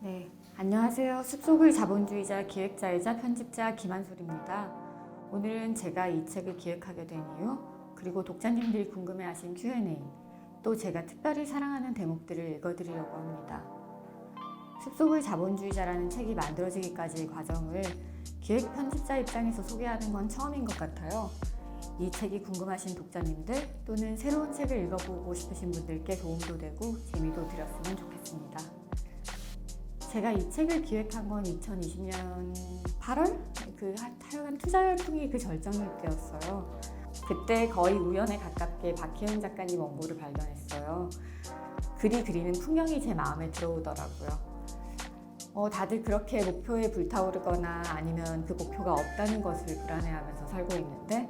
네, 안녕하세요. 숲속의 자본주의자 기획자이자 편집자 김한솔입니다. 오늘은 제가 이 책을 기획하게 된 이유, 그리고 독자님들이 궁금해하신 Q&A, 또 제가 특별히 사랑하는 대목들을 읽어드리려고 합니다. 숲속의 자본주의자라는 책이 만들어지기까지의 과정을 기획 편집자 입장에서 소개하는 건 처음인 것 같아요. 이 책이 궁금하신 독자님들 또는 새로운 책을 읽어보고 싶으신 분들께 도움도 되고 재미도 드렸으면 좋겠습니다. 제가 이 책을 기획한 건 2020년 8월? 하여간 투자 열풍이 그 절정일 때였어요. 그때 거의 우연에 가깝게 박혜은 작가님 원고를 발견했어요. 글이 그리는 풍경이 제 마음에 들어오더라고요. 다들 그렇게 목표에 불타오르거나 아니면 그 목표가 없다는 것을 불안해하면서 살고 있는데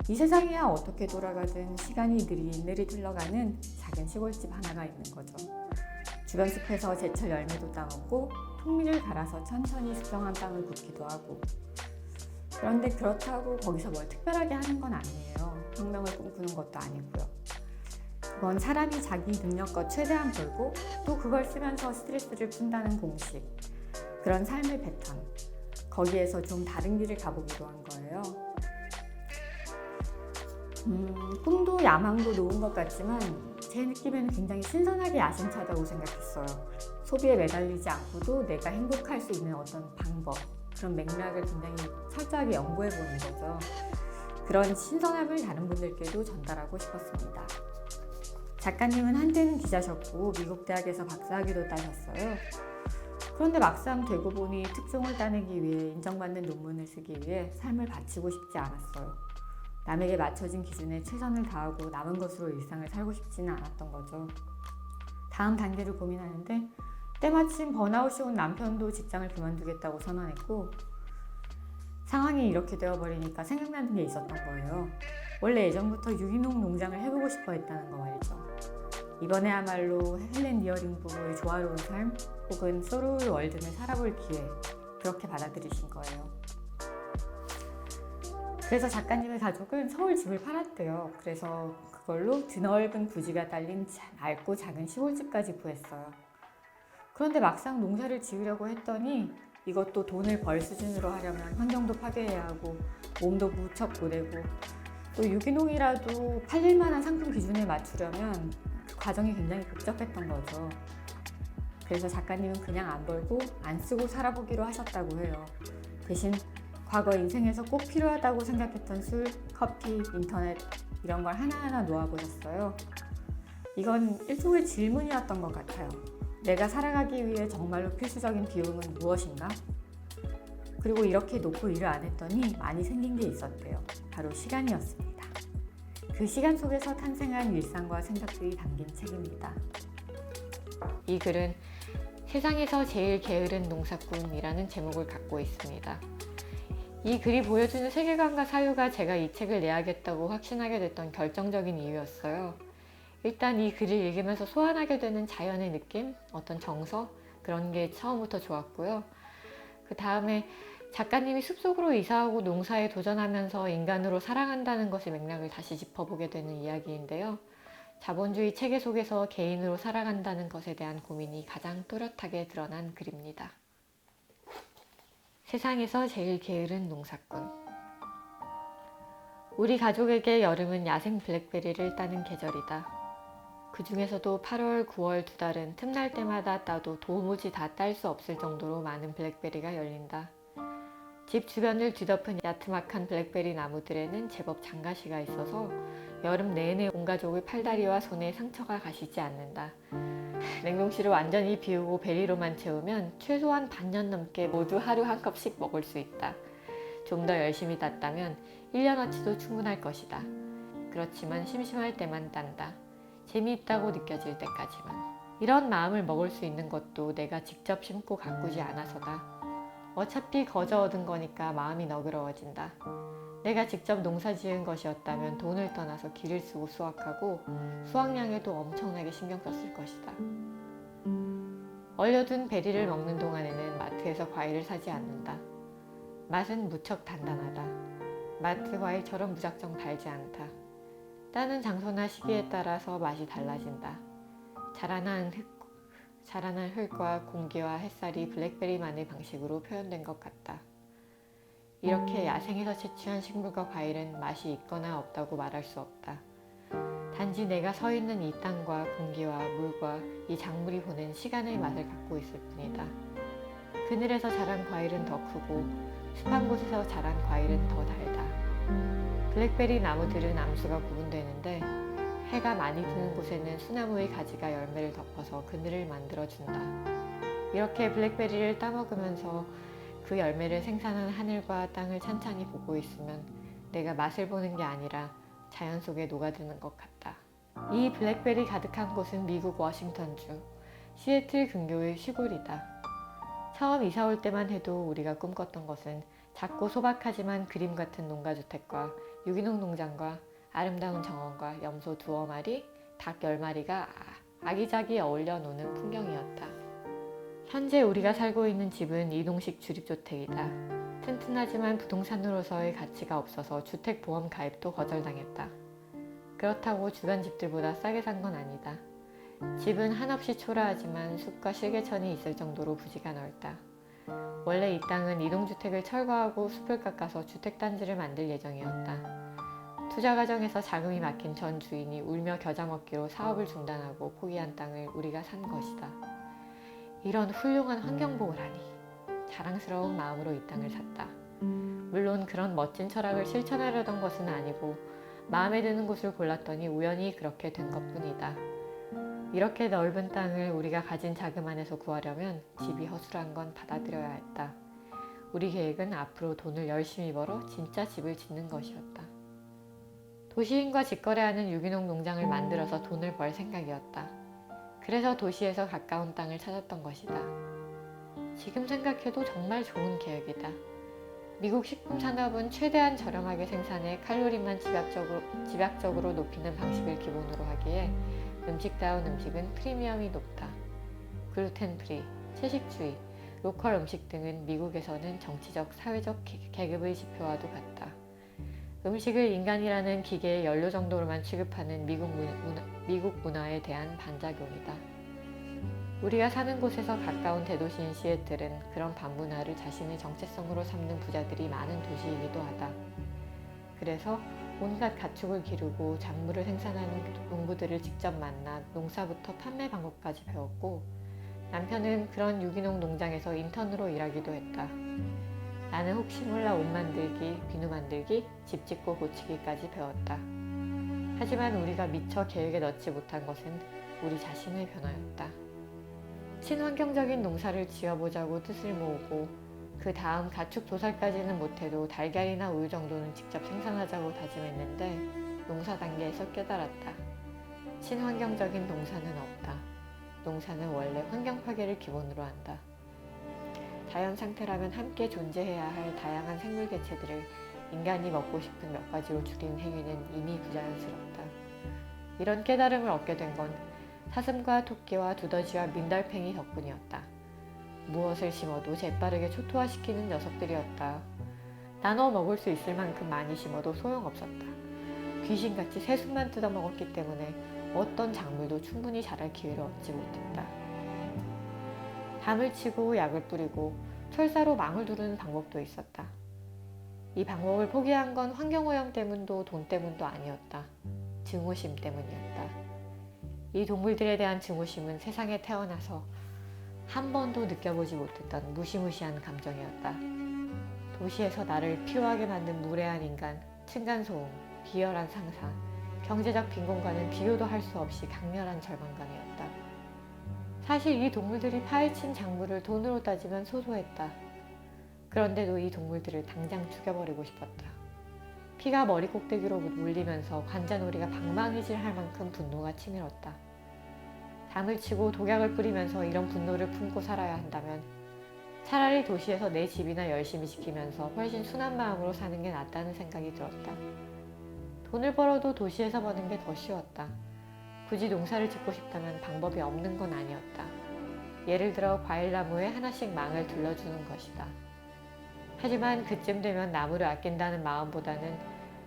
이 세상이야 어떻게 돌아가든 시간이 느릿느릿 흘러가는 작은 시골집 하나가 있는 거죠. 주변 숲에서 제철 열매도 따먹고 통밀을 갈아서 천천히 숙성한 빵을 굽기도 하고. 그런데 그렇다고 거기서 뭘 특별하게 하는 건 아니에요. 혁명을 꿈꾸는 것도 아니고요. 그건 사람이 자기 능력껏 최대한 벌고 또 그걸 쓰면서 스트레스를 푼다는 공식, 그런 삶의 패턴, 거기에서 좀 다른 길을 가보기로 한 거예요. 꿈도 야망도 놓은 것 같지만 제 느낌에는 굉장히 신선하게 야심차다고 생각했어요. 소비에 매달리지 않고도 내가 행복할 수 있는 어떤 방법, 그런 맥락을 굉장히 철저하게 연구해 보는 거죠. 그런 신선함을 다른 분들께도 전달하고 싶었습니다. 작가님은 한때는 기자셨고 미국 대학에서 박사학위도 따셨어요. 그런데 막상 되고 보니 특종을 따내기 위해 인정받는 논문을 쓰기 위해 삶을 바치고 싶지 않았어요. 남에게 맞춰진 기준에 최선을 다하고 남은 것으로 일상을 살고 싶지는 않았던 거죠. 다음 단계를 고민하는데 때마침 번아웃이 온 남편도 직장을 그만두겠다고 선언했고 상황이 이렇게 되어버리니까 생각나는 게 있었던 거예요. 원래 예전부터 유기농 농장을 해보고 싶어 했다는 거 말이죠. 이번에야말로 헬렌 니어링 부부의 조화로운 삶 혹은 소로울 월든을 살아볼 기회, 그렇게 받아들이신 거예요. 그래서 작가님의 가족은 서울 집을 팔았대요. 그래서 그걸로 드넓은 부지가 딸린 맑고 작은 시골집까지 구했어요. 그런데 막상 농사를 지으려고 했더니 이것도 돈을 벌 수준으로 하려면 환경도 파괴해야 하고 몸도 무척 고되고 또 유기농이라도 팔릴 만한 상품 기준에 맞추려면 그 과정이 굉장히 복잡했던 거죠. 그래서 작가님은 그냥 안 벌고 안 쓰고 살아보기로 하셨다고 해요. 대신 과거 인생에서 꼭 필요하다고 생각했던 술, 커피, 인터넷 이런 걸 하나하나 놓아보셨어요. 이건 일종의 질문이었던 것 같아요. 내가 살아가기 위해 정말로 필수적인 비용은 무엇인가? 그리고 이렇게 놓고 일을 안 했더니 많이 생긴 게 있었대요. 바로 시간이었습니다. 그 시간 속에서 탄생한 일상과 생각들이 담긴 책입니다. 이 글은 세상에서 제일 게으른 농사꾼이라는 제목을 갖고 있습니다. 이 글이 보여주는 세계관과 사유가 제가 이 책을 내야겠다고 확신하게 됐던 결정적인 이유였어요. 일단 이 글을 읽으면서 소환하게 되는 자연의 느낌, 어떤 정서, 그런 게 처음부터 좋았고요. 그 다음에 작가님이 숲속으로 이사하고 농사에 도전하면서 인간으로 살아간다는 것의 맥락을 다시 짚어보게 되는 이야기인데요. 자본주의 체계 속에서 개인으로 살아간다는 것에 대한 고민이 가장 또렷하게 드러난 글입니다. 세상에서 제일 게으른 농사꾼. 우리 가족에게 여름은 야생 블랙베리를 따는 계절이다. 그 중에서도 8월, 9월 두 달은 틈날 때마다 따도 도무지 다 딸 수 없을 정도로 많은 블랙베리가 열린다. 집 주변을 뒤덮은 야트막한 블랙베리 나무들에는 제법 장가시가 있어서 여름 내내 온 가족의 팔다리와 손에 상처가 가시지 않는다. 냉동실을 완전히 비우고 베리로만 채우면 최소한 반년 넘게 모두 하루 한 컵씩 먹을 수 있다. 좀 더 열심히 땄다면 1년어치도 충분할 것이다. 그렇지만 심심할 때만 딴다. 재미있다고 느껴질 때까지만. 이런 마음을 먹을 수 있는 것도 내가 직접 심고 가꾸지 않아서다. 어차피 거저 얻은 거니까 마음이 너그러워진다. 내가 직접 농사 지은 것이었다면 돈을 떠나서 기를 쓰고 수확하고 수확량에도 엄청나게 신경 썼을 것이다. 얼려둔 베리를 먹는 동안에는 마트에서 과일을 사지 않는다. 맛은 무척 단단하다. 마트 과일처럼 무작정 달지 않다. 따는 장소나 시기에 따라서 맛이 달라진다. 자라난 자라난 흙과 공기와 햇살이 블랙베리만의 방식으로 표현된 것 같다. 이렇게 야생에서 채취한 식물과 과일은 맛이 있거나 없다고 말할 수 없다. 단지 내가 서 있는 이 땅과 공기와 물과 이 작물이 보낸 시간의 맛을 갖고 있을 뿐이다. 그늘에서 자란 과일은 더 크고 습한 곳에서 자란 과일은 더 달다. 블랙베리 나무들은 암수가 구분되는데 해가 많이 드는 곳에는 수나무의 가지가 열매를 덮어서 그늘을 만들어준다. 이렇게 블랙베리를 따먹으면서 그 열매를 생산한 하늘과 땅을 찬찬히 보고 있으면 내가 맛을 보는 게 아니라 자연 속에 녹아드는 것 같다. 이 블랙베리 가득한 곳은 미국 워싱턴주 시애틀 근교의 시골이다. 처음 이사 올 때만 해도 우리가 꿈꿨던 것은 작고 소박하지만 그림 같은 농가주택과 유기농 농장과 아름다운 정원과 염소 2마리, 닭 10마리가 아기자기 어울려 노는 풍경이었다. 현재 우리가 살고 있는 집은 이동식 주립주택이다. 튼튼하지만 부동산으로서의 가치가 없어서 주택보험 가입도 거절당했다. 그렇다고 주변 집들보다 싸게 산 건 아니다. 집은 한없이 초라하지만 숲과 실개천이 있을 정도로 부지가 넓다. 원래 이 땅은 이동주택을 철거하고 숲을 깎아서 주택단지를 만들 예정이었다. 투자 과정에서 자금이 막힌 전 주인이 울며 겨자 먹기로 사업을 중단하고 포기한 땅을 우리가 산 것이다. 이런 훌륭한 환경보호를 하니 자랑스러운 마음으로 이 땅을 샀다. 물론 그런 멋진 철학을 실천하려던 것은 아니고 마음에 드는 곳을 골랐더니 우연히 그렇게 된 것뿐이다. 이렇게 넓은 땅을 우리가 가진 자금 안에서 구하려면 집이 허술한 건 받아들여야 했다. 우리 계획은 앞으로 돈을 열심히 벌어 진짜 집을 짓는 것이었다. 도시인과 직거래하는 유기농 농장을 만들어서 돈을 벌 생각이었다. 그래서 도시에서 가까운 땅을 찾았던 것이다. 지금 생각해도 정말 좋은 계획이다. 미국 식품 산업은 최대한 저렴하게 생산해 칼로리만 집약적으로 높이는 방식을 기본으로 하기에 음식다운 음식은 프리미엄이 높다. 글루텐 프리, 채식주의, 로컬 음식 등은 미국에서는 정치적, 사회적 계급의 지표와도 같다. 음식을 인간이라는 기계의 연료 정도로만 취급하는 미국 문화에 대한 반작용이다. 우리가 사는 곳에서 가까운 대도시인 시애틀은 그런 반문화를 자신의 정체성으로 삼는 부자들이 많은 도시이기도 하다. 그래서 온갖 가축을 기르고 작물을 생산하는 농부들을 직접 만나 농사부터 판매 방법까지 배웠고 남편은 그런 유기농 농장에서 인턴으로 일하기도 했다. 나는 혹시 몰라 옷 만들기, 비누 만들기, 집 짓고 고치기까지 배웠다. 하지만 우리가 미처 계획에 넣지 못한 것은 우리 자신의 변화였다. 친환경적인 농사를 지어보자고 뜻을 모으고 그 다음 가축 도살까지는 못해도 달걀이나 우유 정도는 직접 생산하자고 다짐했는데 농사 단계에서 깨달았다. 친환경적인 농사는 없다. 농사는 원래 환경 파괴를 기본으로 한다. 자연 상태라면 함께 존재해야 할 다양한 생물 개체들을 인간이 먹고 싶은 몇 가지로 줄이는 행위는 이미 부자연스럽다. 이런 깨달음을 얻게 된 건 사슴과 토끼와 두더지와 민달팽이 덕분이었다. 무엇을 심어도 재빠르게 초토화시키는 녀석들이었다. 나눠 먹을 수 있을 만큼 많이 심어도 소용없었다. 귀신같이 새순만 뜯어먹었기 때문에 어떤 작물도 충분히 자랄 기회를 얻지 못했다. 담을 치고 약을 뿌리고 철사로 망을 두르는 방법도 있었다. 이 방법을 포기한 건 환경오염 때문도 돈 때문도 아니었다. 증오심 때문이었다. 이 동물들에 대한 증오심은 세상에 태어나서 한 번도 느껴보지 못했던 무시무시한 감정이었다. 도시에서 나를 피로하게 만든 무례한 인간, 층간소음, 비열한 상사, 경제적 빈곤과는 비교도 할 수 없이 강렬한 절망감이었다. 사실 이 동물들이 파헤친 작물을 돈으로 따지면 소소했다. 그런데도 이 동물들을 당장 죽여버리고 싶었다. 피가 머리 꼭대기로 물리면서 관자놀이가 방망이질 할 만큼 분노가 치밀었다. 담을 치고 독약을 뿌리면서 이런 분노를 품고 살아야 한다면 차라리 도시에서 내 집이나 열심히 지키면서 훨씬 순한 마음으로 사는 게 낫다는 생각이 들었다. 돈을 벌어도 도시에서 버는 게 더 쉬웠다. 굳이 농사를 짓고 싶다면 방법이 없는 건 아니었다. 예를 들어 과일나무에 하나씩 망을 둘러주는 것이다. 하지만 그쯤 되면 나무를 아낀다는 마음보다는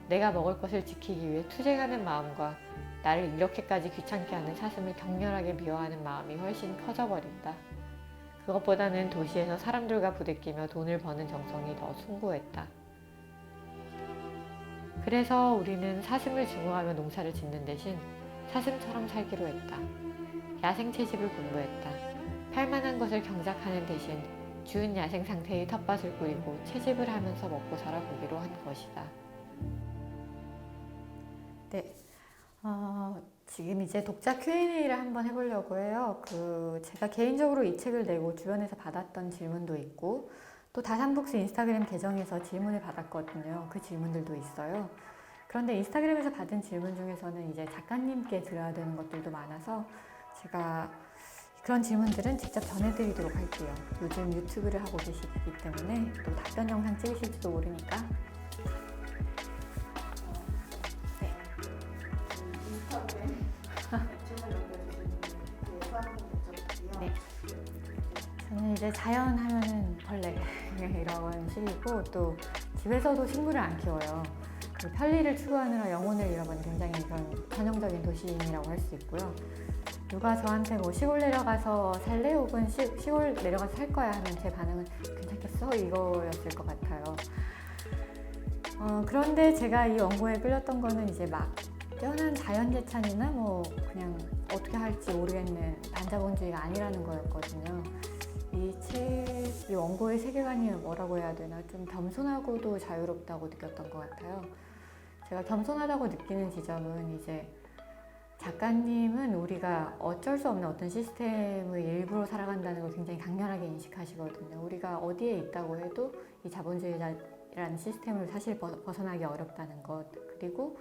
내가 먹을 것을 지키기 위해 투쟁하는 마음과 나를 이렇게까지 귀찮게 하는 사슴을 격렬하게 미워하는 마음이 훨씬 커져버린다. 그것보다는 도시에서 사람들과 부대끼며 돈을 버는 정성이 더 숭고했다. 그래서 우리는 사슴을 증오하며 농사를 짓는 대신 사슴처럼 살기로 했다. 야생 채집을 공부했다. 팔만한 것을 경작하는 대신 주은 야생 상태의 텃밭을 꾸리고 채집을 하면서 먹고 살아보기로 한 것이다. 네, 지금 이제 독자 Q&A를 한번 해보려고 해요. 제가 개인적으로 이 책을 내고 주변에서 받았던 질문도 있고 또 다산북스 인스타그램 계정에서 질문을 받았거든요. 그 질문들도 있어요. 그런데 인스타그램에서 받은 질문 중에서는 이제 작가님께 드려야 되는 것들도 많아서 제가 그런 질문들은 직접 전해드리도록 할게요. 요즘 유튜브를 하고 계시기 때문에 또 답변 영상 찍으실지도 모르니까. 네. 인스타그램 질문 남겨주신 한번 여쭤볼게요. 네. 저는 이제 자연 하면은 벌레 이런 식이고 또 집에서도 식물을 안 키워요. 그 편리를 추구하느라 영혼을 잃어버린 굉장히 그런 전형적인 도시인이라고 할 수 있고요. 누가 저한테 뭐 시골 내려가서 살래? 혹은 시골 내려가서 살 거야 하면 제 반응은 괜찮겠어? 이거였을 것 같아요. 그런데 제가 이 원고에 끌렸던 거는 이제 막 뛰어난 자연재찬이나 뭐 그냥 어떻게 할지 모르겠는 반자본주의가 아니라는 거였거든요. 이 원고의 세계관이 뭐라고 해야 되나 좀 겸손하고도 자유롭다고 느꼈던 것 같아요. 제가 겸손하다고 느끼는 지점은 이제 작가님은 우리가 어쩔 수 없는 어떤 시스템의 일부로 살아간다는 걸 굉장히 강렬하게 인식하시거든요. 우리가 어디에 있다고 해도 이 자본주의라는 시스템을 사실 벗어나기 어렵다는 것, 그리고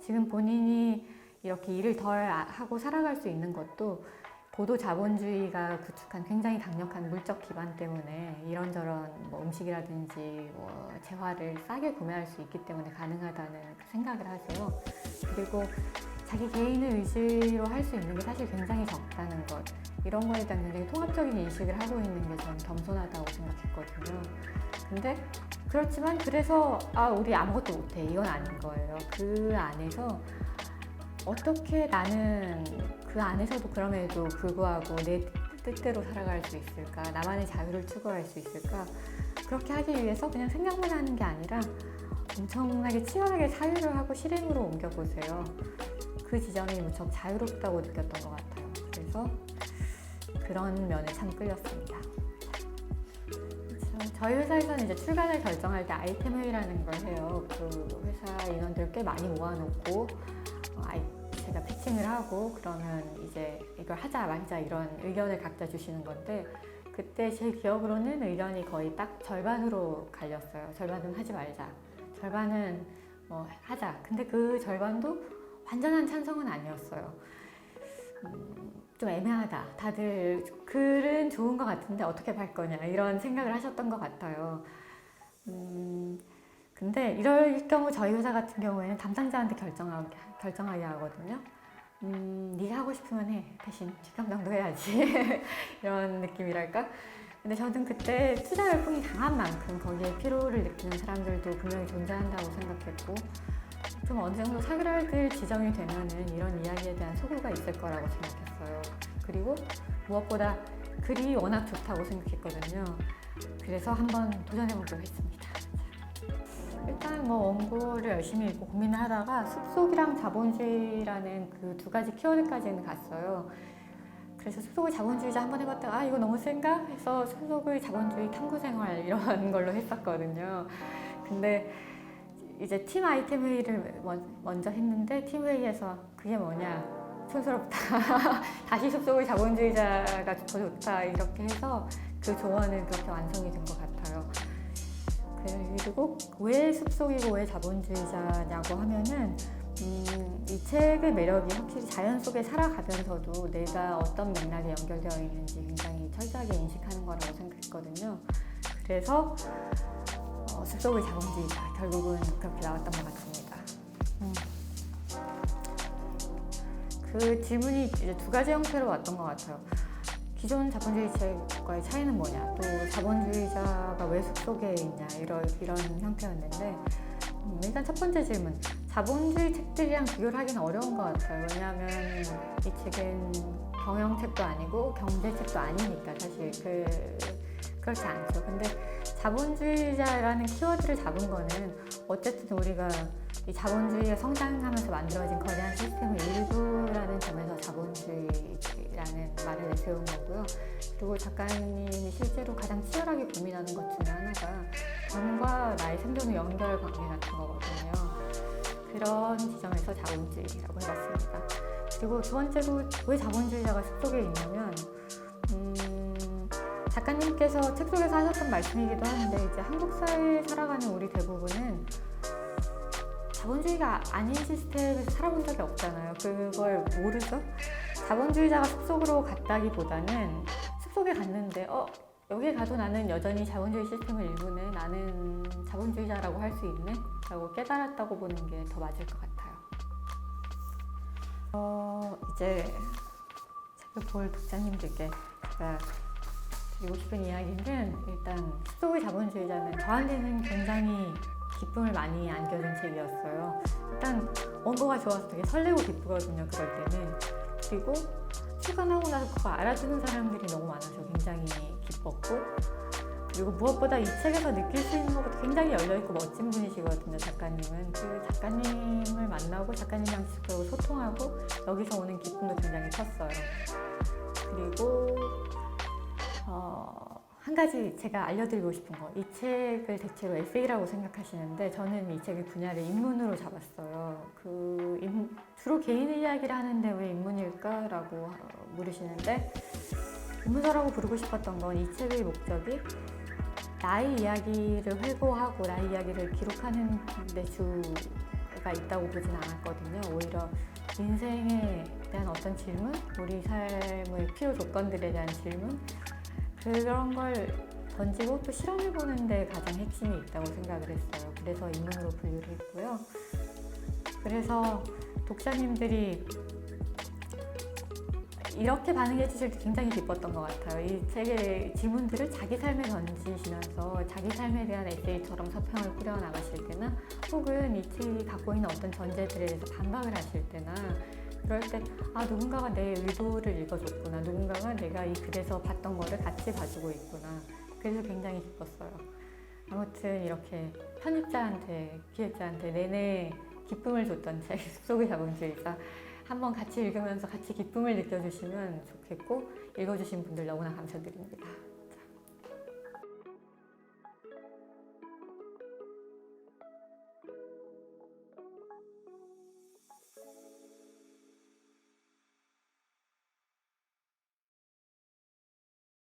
지금 본인이 이렇게 일을 덜 하고 살아갈 수 있는 것도 고도 자본주의가 구축한 굉장히 강력한 물적 기반 때문에 이런저런 뭐 음식이라든지 뭐 재화를 싸게 구매할 수 있기 때문에 가능하다는 생각을 하세요. 그리고 자기 개인의 의지로 할 수 있는 게 사실 굉장히 적다는 것, 이런 거에 대한 굉장히 통합적인 인식을 하고 있는 게 저는 겸손하다고 생각했거든요. 근데 그렇지만 그래서 우리 아무것도 못해 이건 아닌 거예요. 그 안에서 어떻게 나는 그 안에서도 그럼에도 불구하고 내 뜻대로 살아갈 수 있을까? 나만의 자유를 추구할 수 있을까? 그렇게 하기 위해서 그냥 생각만 하는 게 아니라 엄청나게 치열하게 사유를 하고 실행으로 옮겨보세요. 그 지점이 무척 자유롭다고 느꼈던 것 같아요. 그래서 그런 면에 참 끌렸습니다. 저희 회사에서는 이제 출간을 결정할 때 아이템 회의라는 걸 해요. 그 회사 인원들 꽤 많이 모아놓고 제가 피칭을 하고 그러면 이제 이걸 하자 말자 이런 의견을 각자 주시는 건데, 그때 제 기억으로는 의견이 거의 딱 절반으로 갈렸어요. 절반은 하지 말자, 절반은 뭐 하자. 근데 그 절반도 완전한 찬성은 아니었어요. 좀 애매하다. 다들 글은 좋은 것 같은데 어떻게 할 거냐 이런 생각을 하셨던 것 같아요. 근데 이럴 경우 저희 회사 같은 경우에는 담당자한테 결정하게 하거든요. 네가 하고 싶으면 해. 대신 뒷감당도 해야지. 이런 느낌이랄까? 근데 저는 그때 투자 열풍이 강한 만큼 거기에 피로를 느끼는 사람들도 분명히 존재한다고 생각했고, 좀 어느 정도 사그라들 지점이 되면은 이런 이야기에 대한 소구가 있을 거라고 생각했어요. 그리고 무엇보다 글이 워낙 좋다고 생각했거든요. 그래서 한번 도전해보기로 했습니다. 일단 뭐 원고를 열심히 읽고 고민을 하다가 숲속이랑 자본주의라는 그 두 가지 키워드까지는 갔어요. 그래서 숲속의 자본주의자 한번 해봤다가 이거 너무 센가? 해서 숲속의 자본주의 탐구생활 이런 걸로 했었거든요. 근데 이제 팀 아이템 회의를 먼저 했는데 팀 회의에서 그게 뭐냐, 촌스럽다. 다시 숲속의 자본주의자가 더 좋다 이렇게 해서 그 조언은 그렇게 완성이 된 것 같아요. 그리고 왜 숲속이고 왜 자본주의자냐고 하면은 이 책의 매력이 확실히 자연 속에 살아가면서도 내가 어떤 맥락에 연결되어 있는지 굉장히 철저하게 인식하는 거라고 생각했거든요. 그래서 숲속의 자본주의자 결국은 그렇게 나왔던 것 같습니다. 그 질문이 이제 두 가지 형태로 왔던 것 같아요. 기존 자본주의 책과의 차이는 뭐냐, 또 자본주의자가 왜 숲속에 있냐, 이런 형태였는데 일단 첫 번째 질문, 자본주의 책들이랑 비교를 하기는 어려운 것 같아요. 왜냐하면 이 책은 경영책도 아니고 경제책도 아니니까 사실 그렇지 않죠. 근데 자본주의자라는 키워드를 잡은 거는 어쨌든 우리가 이 자본주의가 성장하면서 만들어진 거대한 시스템의 일부라는 점에서 자본주의라는 말을 내세운 거고요. 그리고 작가님이 실제로 가장 치열하게 고민하는 것 중에 하나가 돈과 나의 생존의 연결 관계 같은 거거든요. 그런 지점에서 자본주의라고 해봤습니다. 그리고 두 번째로 왜 자본주의자가 숲속에 있냐면 작가님께서 책 속에서 하셨던 말씀이기도 한데 이제 한국 사회에 살아가는 우리 대부분은 자본주의가 아닌 시스템에서 살아본 적이 없잖아요. 그걸 모르죠? 자본주의자가 숲속으로 갔다기보다는 숲속에 갔는데 여기 가도 나는 여전히 자본주의 시스템의 일부네. 나는 자본주의자라고 할 수 있네. 라고 깨달았다고 보는 게 더 맞을 것 같아요. 이제 책을 볼 독자님들께 제가 드리고 싶은 이야기는 일단 숲속의 자본주의자는 저한테는 굉장히 기쁨을 많이 안겨준 책이었어요. 일단 원고가 좋아서 되게 설레고 기쁘거든요. 그럴 때는. 그리고 출간하고 나서 그거 알아주는 사람들이 너무 많아서 굉장히 기뻤고, 그리고 무엇보다 이 책에서 느낄 수 있는 것도 굉장히 열려있고 멋진 분이시거든요. 작가님은. 그 작가님을 만나고 작가님이랑 직접적으로 소통하고 여기서 오는 기쁨도 굉장히 컸어요. 그리고 한 가지 제가 알려드리고 싶은 거, 이 책을 대체로 에세이라고 생각하시는데 저는 이 책의 분야를 인문으로 잡았어요. 주로 개인의 이야기를 하는데 왜 인문일까? 라고 물으시는데, 인문서라고 부르고 싶었던 건 이 책의 목적이 나의 이야기를 회고하고 나의 이야기를 기록하는 데 주가 있다고 보진 않았거든요. 오히려 인생에 대한 어떤 질문, 우리 삶의 필요 조건들에 대한 질문, 그런 걸 던지고 또 실험해보는 데 가장 핵심이 있다고 생각을 했어요. 그래서 인문으로 분류를 했고요. 그래서 독자님들이 이렇게 반응해 주실 때 굉장히 기뻤던 것 같아요. 이 책의 질문들을 자기 삶에 던지시면서 자기 삶에 대한 에세이처럼 서평을 꾸려나가실 때나, 혹은 이 책이 갖고 있는 어떤 전제들에 대해서 반박을 하실 때나, 그럴 때 누군가가 내 의도를 읽어줬구나, 누군가가 내가 이 글에서 봤던 거를 같이 봐주고 있구나. 그래서 굉장히 기뻤어요. 아무튼 이렇게 편집자한테, 기획자한테 내내 기쁨을 줬던 책 숲속의 자본주의자, 한번 같이 읽으면서 같이 기쁨을 느껴주시면 좋겠고, 읽어주신 분들 너무나 감사드립니다.